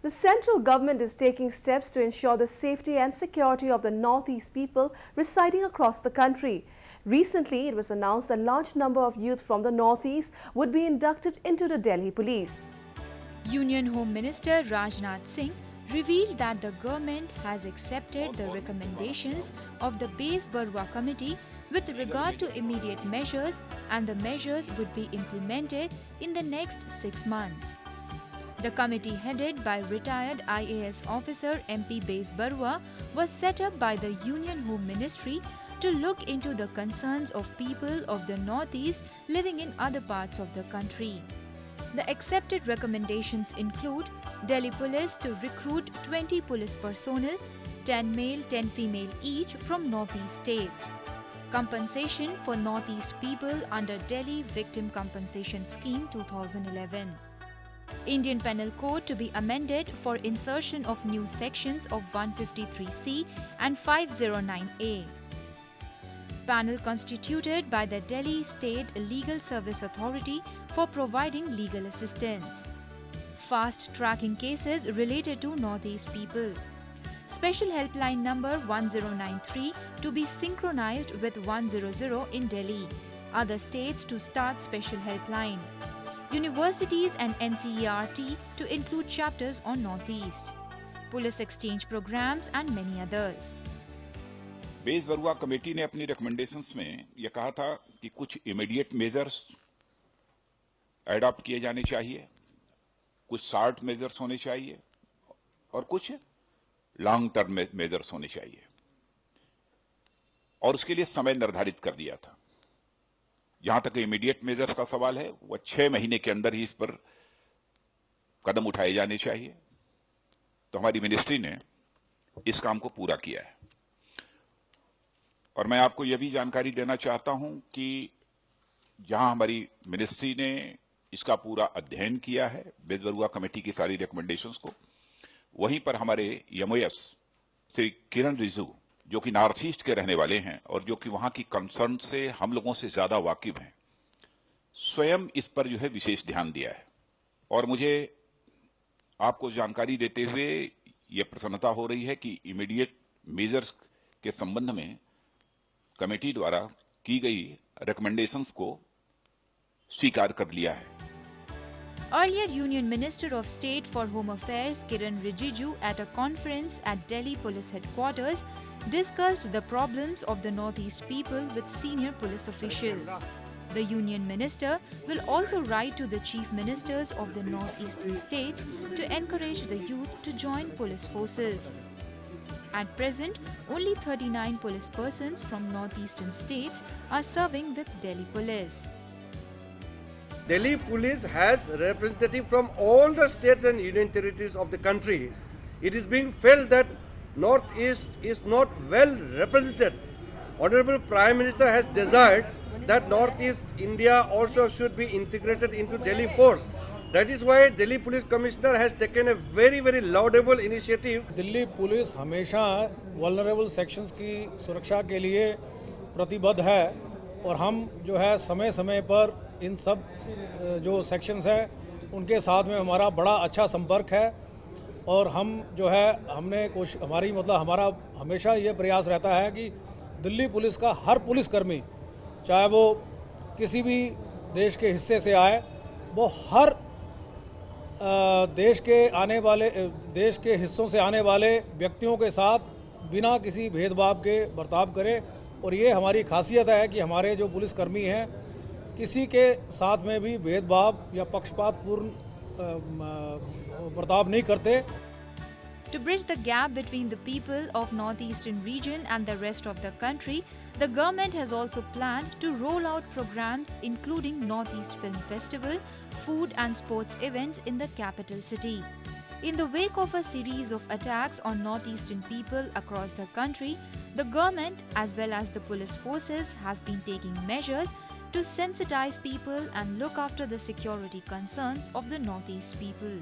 The central government is taking steps to ensure the safety and security of the Northeast people residing across the country. Recently, it was announced that a large number of youth from the Northeast would be inducted into the Delhi Police. Union Home Minister Rajnath Singh revealed that the government has accepted the recommendations of the Base Barua Committee with regard to immediate measures, and the measures would be implemented in the next 6 months. The committee, headed by retired IAS officer MP Base Barua, was set up by the Union Home Ministry to look into the concerns of people of the Northeast living in other parts of the country. The accepted recommendations include Delhi Police to recruit 20 police personnel, 10 male, 10 female each from Northeast states. Compensation for Northeast people under Delhi Victim Compensation Scheme 2011. Indian Penal Code to be amended for insertion of new sections of 153C and 509A. Panel constituted by the Delhi State Legal Service Authority for providing legal assistance. Fast-tracking cases related to Northeast people. Special helpline number 1093 to be synchronized with 100 in Delhi. Other states to start special helpline. Universities and NCERT to include chapters on Northeast. Police exchange programs and many others. Base Barua committee ने अपनी recommendations में यह कहा था कि कुछ immediate measures adopt किए जाने चाहिए, कुछ शॉर्ट मेजर्स होने चाहिए और कुछ लॉन्ग टर्म मेजर्स होने चाहिए, और उसके लिए समय निर्धारित कर दिया था। जहां तक इमीडिएट मेजर्स का सवाल है, वह 6 महीने के अंदर ही इस पर कदम उठाए जाने चाहिए। तो हमारी मिनिस्ट्री ने इस काम को पूरा किया है, और मैं आपको यह भी जानकारी देना चाहता हूं कि जहां हमारी मिनिस्ट्री ने इसका पूरा अध्ययन किया है, बेस बरुआ कमेटी की सारी रिकमेंडेशंस को, वहीं पर हमारे एमओएस श्री किरण रिजिजू, जो कि नॉर्थ ईस्ट के रहने वाले हैं और जो कि वहां की कंसर्न से हम लोगों से ज्यादा वाकिफ हैं, स्वयं इस पर जो है विशेष ध्यान दिया है। और मुझे आपको जानकारी देते हुए यह प्रसन्नता हो रही है कि इमीडिएट मेजर्स के संबंध में कमेटी द्वारा की गई रिकमेंडेशंस को स्वीकार कर लिया है। Earlier, Union Minister of State for Home Affairs Kiran Rijiju at a conference at Delhi Police Headquarters discussed the problems of the Northeast people with senior police officials. The Union Minister will also write to the Chief Ministers of the Northeastern states to encourage the youth to join police forces. At present, only 39 police persons from Northeastern states are serving with Delhi Police. Delhi Police has representatives from all the states and union territories of the country. It is being felt that Northeast is not well represented. Honorable Prime Minister has desired that Northeast India also should be integrated into Delhi force. That is why Delhi Police Commissioner has taken a very, very laudable initiative. Delhi police हमेशा vulnerable sections की सुरक्षा के लिए प्रतिबद्ध है, और हम जो है समय समय पर इन सब जो सेक्शंस हैं उनके साथ में हमारा बड़ा अच्छा संपर्क है, और हम जो है हमने हमारा हमेशा ये प्रयास रहता है कि दिल्ली पुलिस का हर पुलिसकर्मी, चाहे वो किसी भी देश के हिस्से से आए, वो हर देश के हिस्सों से आने वाले व्यक्तियों के साथ बिना किसी भेदभाव के बर्ताव करे। और ये हमारी खासियत है कि हमारे जो पुलिसकर्मी हैं किसी के साथ में भी भेदभाव या पक्षपातपूर्ण बर्ताव नहीं करते। To bridge the gap between the people of Northeastern region and the rest of the country, the government has also planned to roll out programs including Northeast Film Festival, food and sports events in the capital city. In the wake of a series of attacks on Northeastern people across the country, the government as well as the police forces has been taking measures to sensitize people and look after the security concerns of the Northeast people.